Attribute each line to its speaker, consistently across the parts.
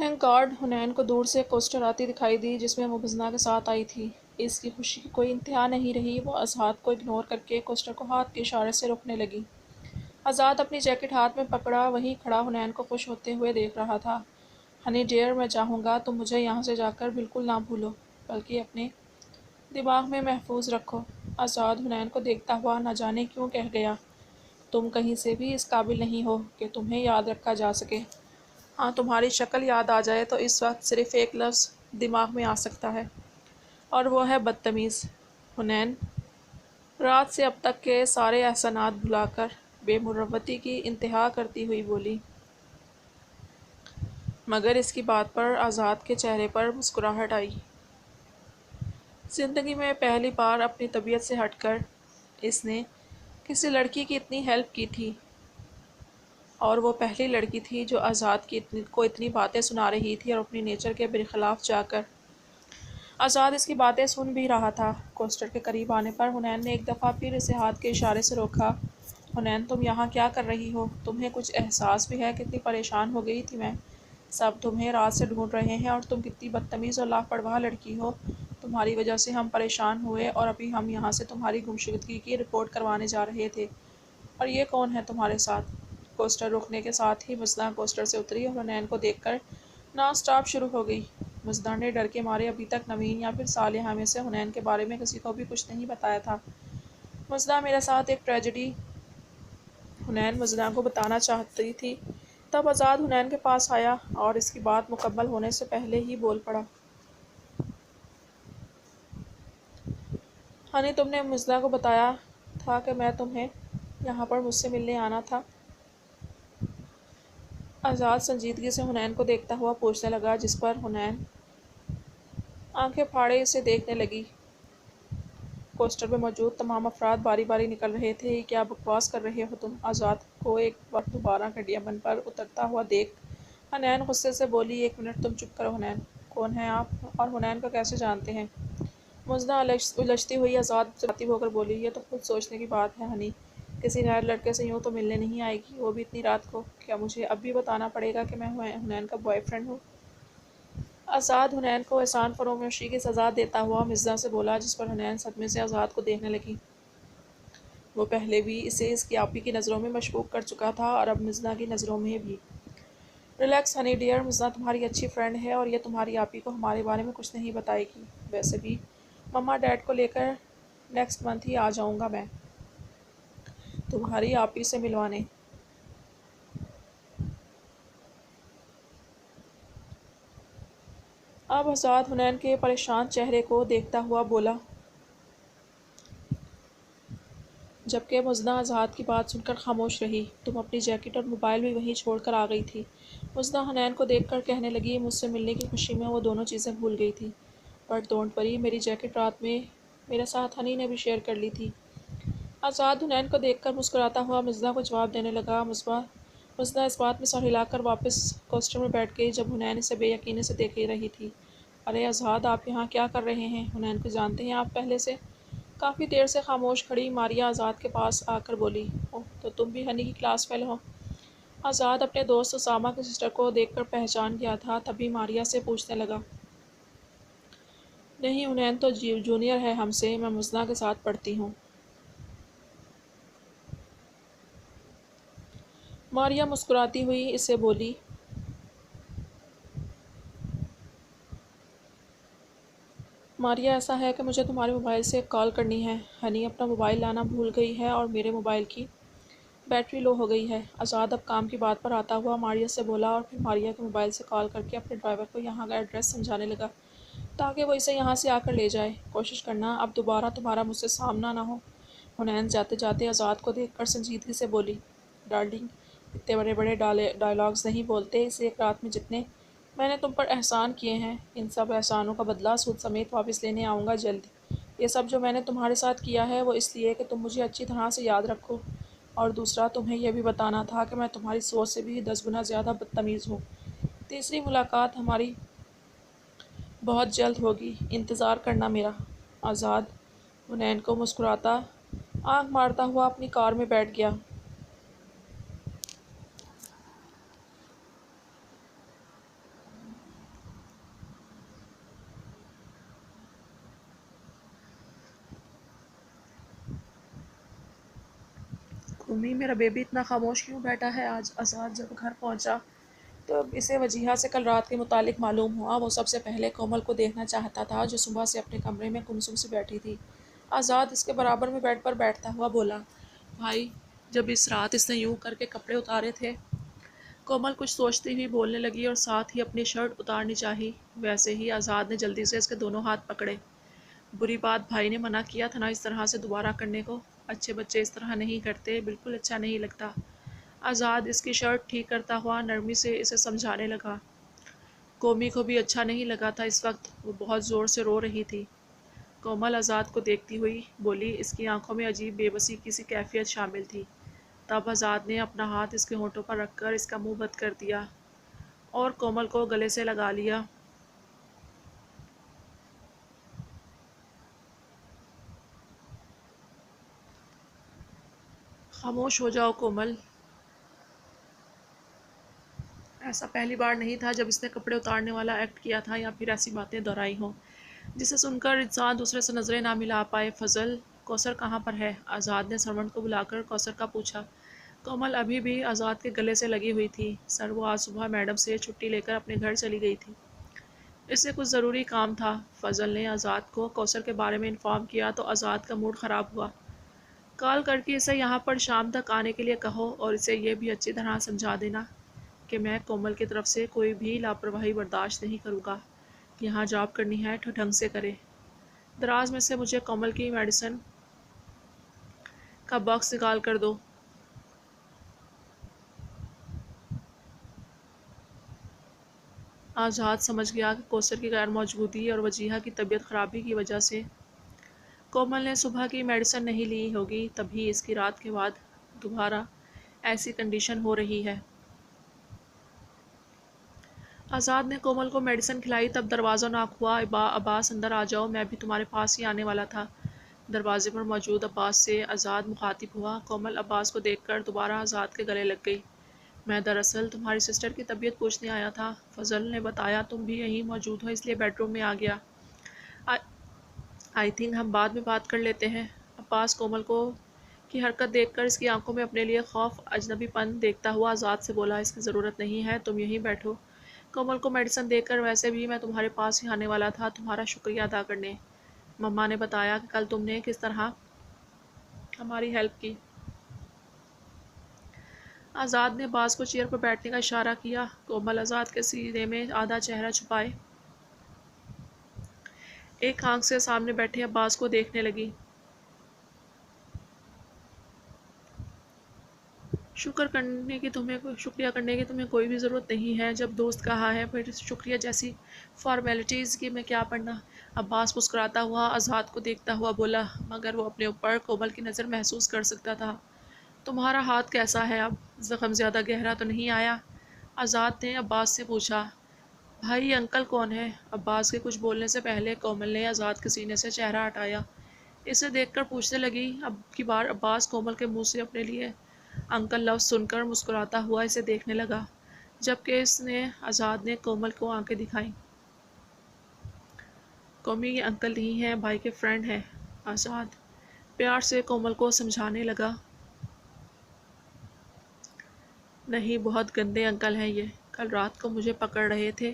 Speaker 1: Thank God حنین کو دور سے ایک کوسٹر آتی دکھائی دی جس میں وہ مزنہ کے ساتھ آئی تھی۔ اس کی خوشی کی کوئی انتہا نہیں رہی۔ وہ آزاد کو اگنور کرکے کوسٹر کو ہاتھ کے اشارے سے روکنے لگی۔ آزاد اپنی جیکٹ ہاتھ میں پکڑا وہیں کھڑا حنین کو خوش ہوتے ہوئے دیکھ رہا تھا۔ ہنی ڈیئر، میں چاہوں گا تم مجھے یہاں سے جا کر بالکل نہ بھولو، بلکہ اپنے دماغ میں محفوظ رکھو۔ آزاد حنین کو دیکھتا ہوا نہ جانے کیوں کہہ گیا، تم کہیں سے بھی اس قابل نہیں ہو کہ تمہیں یاد رکھا جا سکے۔ ہاں، تمہاری شکل یاد آ جائے تو اس وقت صرف ایک لفظ دماغ میں آ سکتا ہے، اور وہ ہے بدتمیز۔ حنین رات سے اب تک کے سارے احسانات بھلا کر بے مروتی کی انتہا کرتی ہوئی بولی، مگر اس کی بات پر آزاد کے چہرے پر مسکراہٹ آئی۔ زندگی میں پہلی بار اپنی طبیعت سے ہٹ کر اس نے کسی لڑکی کی اتنی ہیلپ کی تھی، اور وہ پہلی لڑکی تھی جو آزاد کو اتنی باتیں سنا رہی تھی اور اپنی نیچر کے برخلاف جا کر۔ آزاد اس کی باتیں سن بھی رہا تھا۔ کوسٹر کے قریب آنے پر حنین نے ایک دفعہ پھر اسے ہاتھ کے اشارے سے روکا۔ حنین، تم یہاں کیا کر رہی ہو؟ تمہیں کچھ احساس بھی ہے کتنی پریشان ہو گئی تھی میں؟ سب تمہیں رات سے ڈھونڈ رہے ہیں اور تم کتنی بدتمیز اور لاپرواہ لڑکی ہو۔ تمہاری وجہ سے ہم پریشان ہوئے اور ابھی ہم یہاں سے تمہاری گمشدگی کی رپورٹ کروانے جا رہے تھے۔ اور یہ کون ہے تمہارے ساتھ؟ کوسٹر رکنے کے ساتھ ہی مزدہ کوسٹر سے اتری اور حنین کو دیکھ کر نان اسٹاپ شروع ہو گئی۔ مزدہ نے ڈر کے مارے ابھی تک نوین یا پھر صالحہ میں سے حنین کے بارے میں کسی کو بھی کچھ نہیں بتایا تھا۔ مزدہ، میرے ساتھ ایک ٹریجڈی حنین مزدہ کو بتانا چاہتی تھی، تب آزاد حنین کے پاس آیا اور اس کی بات مکمل ہونے سے پہلے ہی بول پڑا۔ ہنی، تم نے مزدہ کو بتایا تھا کہ میں تمہیں یہاں پر مجھ سے ملنے آنا تھا؟ آزاد سنجیدگی سے حنین کو دیکھتا ہوا پوچھنے لگا، جس پر حنین آنکھیں پھاڑے اسے دیکھنے لگی۔ کوسٹر میں موجود تمام افراد باری باری نکل رہے تھے۔ یہ کیا بکواس کر رہے ہو تم؟ آزاد کو ایک بار دوبارہ گھٹیا پن پر اترتا ہوا دیکھ حنین غصے سے بولی، ایک منٹ تم چپ کرو حنین، کون ہیں آپ اور حنین کو کیسے جانتے ہیں؟ مزدہ الجھتی ہوئی آزاد سے مخاطب ہو کر بولی، یہ تو خود سوچنے کی بات ہے ہنی، کسی غیر لڑکے سے یوں تو ملنے نہیں آئے گی، وہ بھی اتنی رات کو۔ کیا مجھے اب بھی بتانا پڑے گا کہ میں حنین کا بوائے فرینڈ ہوں؟ آزاد حنین کو احسان فراموشی کی سزا دیتا ہوا مزدہ سے بولا، جس پر حنین صدمے سے آزاد کو دیکھنے لگی۔ وہ پہلے بھی اسے اس کی آپی کی نظروں میں مشکوک کر چکا تھا اور اب مزدہ کی نظروں میں بھی۔ ریلیکس ہنی ڈیئر، مزدہ تمہاری اچھی فرینڈ ہے اور یہ تمہاری آپی کو ہمارے بارے میں کچھ نہیں بتائے گی۔ ویسے بھی مما ڈیڈ کو لے کر نیکسٹ منتھ ہی آ جاؤں گا میں تمہاری آپی سے ملوانے۔ اب آزاد حنین کے پریشان چہرے کو دیکھتا ہوا بولا، جبکہ مزدہ آزاد کی بات سن کر خاموش رہی، تم اپنی جیکٹ اور موبائل بھی وہیں چھوڑ کر آ گئی تھی۔ مزدہ حنین کو دیکھ کر کہنے لگی، مجھ سے ملنے کی خوشی میں وہ دونوں چیزیں بھول گئی تھی، بٹ ڈونٹ وری، میری جیکٹ رات میں میرے ساتھ ہنی نے بھی شیئر کر لی تھی۔ آزاد حنین کو دیکھ کر مسکراتا ہوا مزدہ کو جواب دینے لگا۔ مزدہ اس بات میں سر ہلا کر واپس کوسٹر میں بیٹھ گئی جب حنین اسے بے یقینی سے دیکھ رہی تھی۔ ارے آزاد، آپ یہاں کیا کر رہے ہیں؟ حنین کو جانتے ہیں آپ پہلے سے؟ کافی دیر سے خاموش کھڑی ماریہ آزاد کے پاس آ کر بولی، اوہ، تو تم بھی ہنی کی کلاس فیل ہو؟ آزاد اپنے دوست اسامہ کی سسٹر کو دیکھ کر پہچان گیا تھا، تبھی ماریہ سے پوچھنے لگا، نہیں، حنین تو جونیئر ہے ہم سے، میں مزدہ کے ساتھ پڑھتی ہوں۔ ماریہ مسکراتی ہوئی اسے بولی، ماریہ ایسا ہے کہ مجھے تمہارے موبائل سے ایک کال کرنی ہے، ہنی اپنا موبائل لانا بھول گئی ہے اور میرے موبائل کی بیٹری لو ہو گئی ہے۔ آزاد اب کام کی بات پر آتا ہوا ماریہ سے بولا اور پھر ماریہ کے موبائل سے کال کر کے اپنے ڈرائیور کو یہاں کا ایڈریس سمجھانے لگا تاکہ وہ اسے یہاں سے آ کر لے جائے۔ کوشش کرنا اب دوبارہ تمہارا مجھ سے سامنا نہ ہو۔ حنین جاتے جاتے آزاد کو دیکھ کر سنجیدگی سے بولی، ڈارلنگ، اتنے بڑے بڑے ڈائلاگز نہیں بولتے، اس ایک رات میں جتنے میں نے تم پر احسان کیے ہیں، ان سب احسانوں کا بدلہ سود سمیت واپس لینے آؤں گا جلد۔ یہ سب جو میں نے تمہارے ساتھ کیا ہے وہ اس لیے کہ تم مجھے اچھی طرح سے یاد رکھو، اور دوسرا تمہیں یہ بھی بتانا تھا کہ میں تمہاری سوچ سے بھی 10 گنا زیادہ بدتمیز ہوں۔ تیسری ملاقات ہماری بہت جلد ہوگی، انتظار کرنا میرا۔ آزاد حنین کو مسکراتا آنکھ مارتا ہوا اپنی کار میں بیٹھ گیا۔ امی میرا بیبی اتنا خاموش کیوں بیٹھا ہے آج؟ آزاد جب گھر پہنچا تو اسے وجیہہ سے کل رات کے متعلق معلوم ہوا۔ وہ سب سے پہلے کومل کو دیکھنا چاہتا تھا جو صبح سے اپنے کمرے میں گمسم سی بیٹھی تھی۔ آزاد اس کے برابر میں بیڈ پر بیٹھتا ہوا بولا، بھائی جب اس رات اس نے یوں کر کے کپڑے اتارے تھے؟ کومل کچھ سوچتی ہوئی بولنے لگی اور ساتھ ہی اپنی شرٹ اتارنی چاہی۔ ویسے ہی آزاد نے جلدی سے اس کے دونوں ہاتھ پکڑے۔ بری بات، بھائی نے منع کیا تھا نا اس طرح سے دوبارہ کرنے کو؟ اچھے بچے اس طرح نہیں کرتے، بالکل اچھا نہیں لگتا۔ آزاد اس کی شرٹ ٹھیک کرتا ہوا نرمی سے اسے سمجھانے لگا۔ کومی کو بھی اچھا نہیں لگا تھا اس وقت، وہ بہت زور سے رو رہی تھی۔ کومل آزاد کو دیکھتی ہوئی بولی، اس کی آنکھوں میں عجیب بے بسی کی سی کیفیت شامل تھی۔ تب آزاد نے اپنا ہاتھ اس کے ہونٹوں پر رکھ کر اس کا منہ بند کر دیا اور کومل کو گلے سے لگا لیا۔ خاموش ہو جاؤ کومل، ایسا پہلی بار نہیں تھا جب اس نے کپڑے اتارنے والا ایکٹ کیا تھا یا پھر ایسی باتیں دہرائی ہوں جسے سن کر انسان دوسرے سے نظریں نہ ملا پائے۔ فضل، کوثر کہاں پر ہے؟ آزاد نے سرونٹ کو بلا کر کوثر کا پوچھا۔ کومل ابھی بھی آزاد کے گلے سے لگی ہوئی تھی۔ سر، وہ آج صبح میڈم سے چھٹی لے کر اپنے گھر چلی گئی تھی، اسے کچھ ضروری کام تھا۔ فضل نے آزاد کو کوثر کے بارے میں انفارم کیا تو آزاد کا موڈ خراب ہوا۔ کال کر کے اسے یہاں پر شام تک آنے کے لیے کہو اور اسے یہ بھی اچھی طرح سمجھا دینا کہ میں کومل کی طرف سے کوئی بھی لاپرواہی برداشت نہیں کروں گا۔ یہاں جاب کرنی ہے تو ڈھنگ سے کرے۔ دراز میں سے مجھے کومل کی میڈیسن کا باکس نکال کر دو۔ آزاد سمجھ گیا کہ کوثر کی غیر موجودگی اور وجیہہ کی طبیعت خرابی کی وجہ سے کومل نے صبح کی میڈیسن نہیں لی ہوگی، تبھی اس کی رات کے بعد دوبارہ ایسی کنڈیشن ہو رہی ہے۔ آزاد نے کومل کو میڈیسن کھلائی، تب دروازہ ناک ہوا۔ عباس اندر آ جاؤ، میں بھی تمہارے پاس ہی آنے والا تھا۔ دروازے پر موجود عباس سے آزاد مخاطب ہوا۔ کومل عباس کو دیکھ کر دوبارہ آزاد کے گلے لگ گئی۔ میں دراصل تمہاری سسٹر کی طبیعت پوچھنے آیا تھا، فضل نے بتایا تم بھی یہیں موجود ہو اس لیے بیڈ روم میں آ گیا۔ آئی تھنک ہم بعد میں بات کر لیتے ہیں۔ عباس کومل کو کی حرکت دیکھ کر اس کی آنکھوں میں اپنے لیے خوف اجنبی پن دیکھتا ہوا آزاد سے بولا، اس کی ضرورت نہیں ہے، تم یہیں بیٹھو۔ کومل کو میڈیسن دے کر، ویسے بھی میں تمہارے پاس ہی آنے والا تھا تمہارا شکریہ ادا کرنے۔ مما نے بتایا کہ کل تم نے کس طرح ہماری ہیلپ کی۔ آزاد نے عباس کو چیئر پر بیٹھنے کا اشارہ کیا۔ کومل آزاد کے سینے میں آدھا چہرہ چھپائے ایک آنکھ سے سامنے بیٹھے عباس کو دیکھنے لگی۔ شکریہ کرنے کی تمہیں کوئی بھی ضرورت نہیں ہے، جب دوست کہا ہے پھر شکریہ جیسی فارمیلٹیز کی میں کیا پڑھنا۔ عباس مسکراتا ہوا آزاد کو دیکھتا ہوا بولا، مگر وہ اپنے اوپر کومل کی نظر محسوس کر سکتا تھا۔ تمہارا ہاتھ کیسا ہے اب؟ زخم زیادہ گہرا تو نہیں آیا؟ آزاد نے عباس سے پوچھا۔ بھائی یہ انکل کون ہے؟ عباس کے کچھ بولنے سے پہلے کومل نے آزاد کے سینے سے چہرہ ہٹایا، اسے دیکھ کر پوچھنے لگی۔ اب کی بار عباس کومل کے منہ سے اپنے لیے انکل لفظ سن کر مسکراتا ہوا اسے دیکھنے لگا، جبکہ آزاد نے کومل کو آنکھیں دکھائیں۔ کومی یہ انکل نہیں ہیں، بھائی کے فرینڈ ہیں۔ آزاد پیار سے کومل کو سمجھانے لگا۔ نہیں، بہت گندے انکل ہیں یہ، کل رات کو مجھے پکڑ رہے تھے،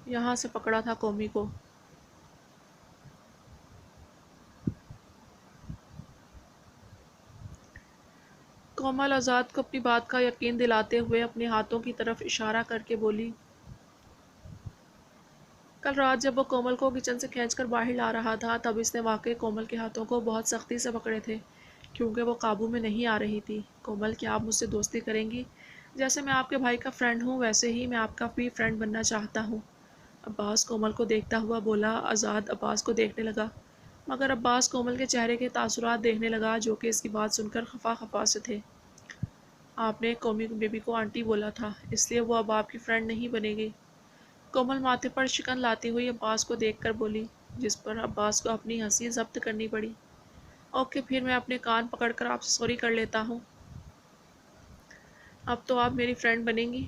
Speaker 1: یہاں سے پکڑا تھا کومی کو۔ کومل آزاد کو اپنی بات کا یقین دلاتے ہوئے اپنے ہاتھوں کی طرف اشارہ کر کے بولی، کل رات جب وہ کومل کو کچن سے کھینچ کر باہر لا رہا تھا تب اس نے واقعی کومل کے ہاتھوں کو بہت سختی سے پکڑے تھے، کیونکہ وہ قابو میں نہیں آ رہی تھی۔ کومل، کیا آپ مجھ سے دوستی کریں گی؟ جیسے میں آپ کے بھائی کا فرینڈ ہوں ویسے ہی میں آپ کا بھی فرینڈ بننا چاہتا ہوں۔ عباس کومل کو دیکھتا ہوا بولا۔ آزاد عباس کو دیکھنے لگا، مگر عباس کومل کے چہرے کے تاثرات دیکھنے لگا جو کہ اس کی بات سن کر خفا خفا سے تھے۔ آپ نے کومی بیبی کو آنٹی بولا تھا، اس لیے وہ اب آپ کی فرینڈ نہیں بنے گی۔ کومل ماتھے پر شکن لاتی ہوئی عباس کو دیکھ کر بولی، جس پر عباس کو اپنی ہنسی ضبط کرنی پڑی۔ اوکے، پھر میں اپنے کان پکڑ کر آپ سے سوری کر لیتا ہوں، اب تو آپ میری فرینڈ بنیں گی۔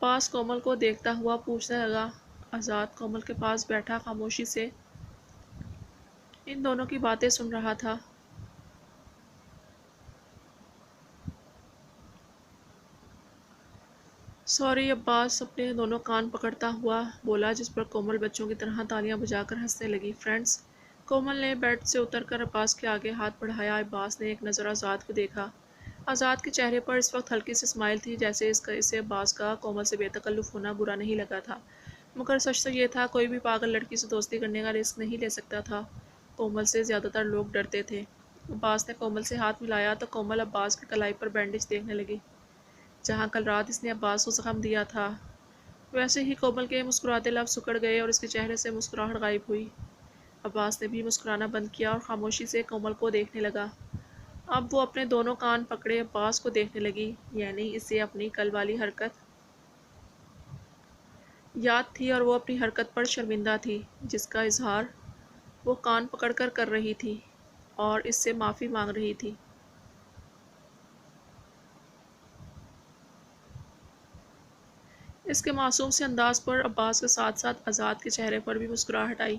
Speaker 1: عباس کومل کو دیکھتا ہوا پوچھنے لگا۔ آزاد کومل کے پاس بیٹھا خاموشی سے ان دونوں کی باتیں سن رہا تھا۔ سوری، عباس اپنے دونوں کان پکڑتا ہوا بولا، جس پر کومل بچوں کی طرح تالیاں بجا کر ہنسنے لگی۔ فرینڈز، کومل نے بیڈ سے اتر کر عباس کے آگے ہاتھ بڑھایا۔ عباس نے ایک نظر آزاد کو دیکھا۔ آزاد کے چہرے پر اس وقت ہلکی سی اسمائل تھی، جیسے اسے عباس کا کومل سے بے تکلف ہونا برا نہیں لگا تھا، مگر سچ تو یہ تھا کوئی بھی پاگل لڑکی سے دوستی کرنے کا رسک نہیں لے سکتا تھا۔ کومل سے زیادہ تر لوگ ڈرتے تھے۔ عباس نے کومل سے ہاتھ ملایا تو کومل عباس کی کلائی پر بینڈیج دیکھنے لگی، جہاں کل رات اس نے عباس کو زخم دیا تھا۔ ویسے ہی کومل کے مسکراتے لب سکڑ گئے اور اس کے چہرے سے مسکراہٹ غائب ہوئی۔ عباس نے بھی مسکرانا بند کیا اور خاموشی سے کومل کو دیکھنے لگا۔ اب وہ اپنے دونوں کان پکڑے عباس کو دیکھنے لگی، یعنی اسے اپنی کل والی حرکت یاد تھی اور وہ اپنی حرکت پر شرمندہ تھی، جس کا اظہار وہ کان پکڑ کر رہی تھی اور اس سے معافی مانگ رہی تھی۔ اس کے معصوم سے انداز پر عباس کے ساتھ ساتھ آزاد کے چہرے پر بھی مسکراہٹ آئی۔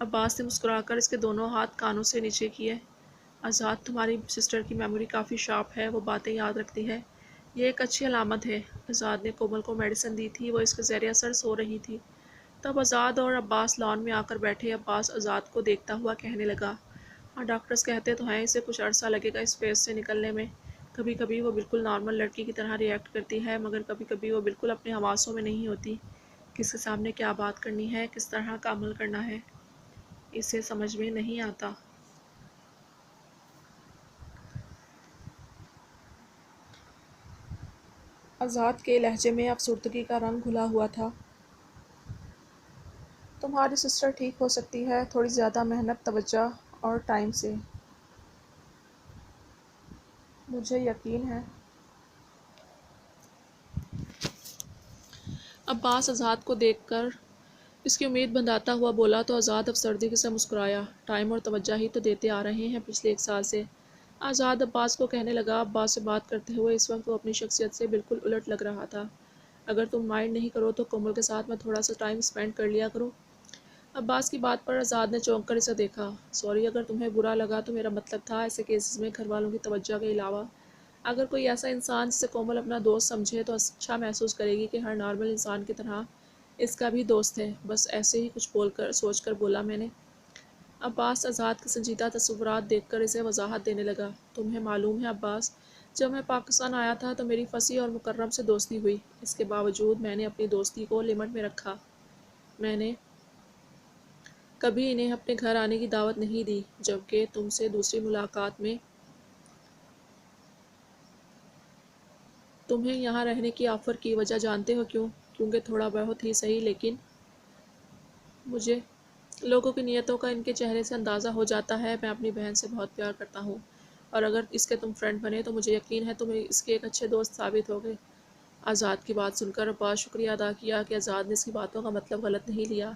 Speaker 1: عباس نے مسکرا کر اس کے دونوں ہاتھ کانوں سے نیچے کیے۔ آزاد، تمہاری سسٹر کی میموری کافی شارپ ہے، وہ باتیں یاد رکھتی ہے، یہ ایک اچھی علامت ہے۔ آزاد نے کومل کو میڈیسن دی تھی، وہ اس کے زیر اثر سو رہی تھی۔ تب آزاد اور عباس لان میں آ کر بیٹھے۔ عباس آزاد کو دیکھتا ہوا کہنے لگا، ہاں ڈاکٹرز کہتے تو ہیں اسے کچھ عرصہ لگے گا اس فیز سے نکلنے میں۔ کبھی کبھی وہ بالکل نارمل لڑکی کی طرح ری ایکٹ کرتی ہے، مگر کبھی کبھی وہ بالکل اپنے حواسوں میں نہیں ہوتی۔ کس کے سامنے کیا بات کرنی ہے، کس طرح کا عمل کرنا ہے، اسے سمجھ میں نہیں آتا۔ آزاد کے لہجے میں افسردگی کا رنگ گھلا ہوا تھا۔ تمہاری سسٹر ٹھیک ہو سکتی ہے، تھوڑی زیادہ محنت، توجہ اور ٹائم سے۔ مجھے یقین ہے۔ عباس آزاد کو دیکھ کر اس کی امید بندھاتا ہوا بولا تو آزاد افسردگی سے مسکرایا۔ ٹائم اور توجہ ہی تو دیتے آ رہے ہیں پچھلے 1 سال سے، آزاد عباس کو کہنے لگا۔ عباس سے بات کرتے ہوئے اس وقت وہ اپنی شخصیت سے بالکل الٹ لگ رہا تھا۔ اگر تم مائنڈ نہیں کرو تو کومل کے ساتھ میں تھوڑا سا ٹائم اسپینڈ کر لیا کروں۔ عباس کی بات پر آزاد نے چونک کر اسے دیکھا۔ سوری، اگر تمہیں برا لگا تو میرا مطلب تھا ایسے کیسز میں گھر والوں کی توجہ کے علاوہ اگر کوئی ایسا انسان جسے کومل اپنا دوست سمجھے تو اچھا محسوس کرے گی کہ ہر نارمل انسان کی طرح اس کا بھی دوست ہے۔ بس ایسے ہی کچھ سوچ کر بولا میں نے۔ عباس آزاد کے سنجیدہ تصورات دیکھ کر اسے وضاحت دینے لگا۔ تمہیں معلوم ہے عباس، جب میں پاکستان آیا تھا تو میری فصیح اور مکرم سے دوستی ہوئی۔ اس کے باوجود میں نے اپنی دوستی کو لمٹ میں رکھا۔ میں نے کبھی انہیں اپنے گھر آنے کی دعوت نہیں دی، جبکہ تم سے دوسری ملاقات میں تمہیں یہاں رہنے کی آفر کی وجہ جانتے ہو کیوں؟ کیونکہ تھوڑا بہت ہی صحیح، لیکن مجھے لوگوں کی نیتوں کا ان کے چہرے سے اندازہ ہو جاتا ہے۔ میں اپنی بہن سے بہت پیار کرتا ہوں اور اگر اس کے تم فرینڈ بنے تو مجھے یقین ہے تم اس کے ایک اچھے دوست ثابت ہوگے۔ آزاد کی بات سن کر عباس شکریہ ادا کیا کہ آزاد نے اس کی باتوں کا مطلب غلط نہیں لیا۔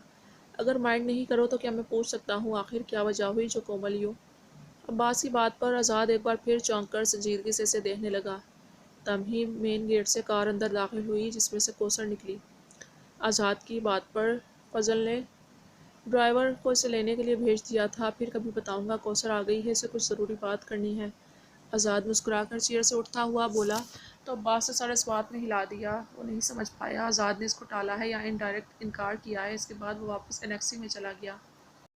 Speaker 1: اگر مائنڈ نہیں کرو تو کیا میں پوچھ سکتا ہوں آخر کیا وجہ ہوئی جو کومل یوں؟ عباس کی بات پر آزاد ایک بار پھر چونک کر سنجیدگی سے اسے دیکھنے لگا۔ تم ہی مین گیٹ سے کار اندر داخل ہوئی جس میں سے کوثر نکلی۔ آزاد کی بات پر فضل نے ڈرائیور کو اسے لینے کے لیے بھیج دیا تھا۔ پھر کبھی بتاؤں گا، کوثر آ گئی ہے، اسے کچھ ضروری بات کرنی ہے۔ آزاد مسکرا کر چیئر سے اٹھتا ہوا بولا تو عباس نے سر اس بات میں ہلا دیا۔ وہ نہیں سمجھ پایا آزاد نے اس کو ٹالا ہے یا انڈائریکٹ انکار کیا ہے۔ اس کے بعد وہ واپس انیکسی میں چلا گیا۔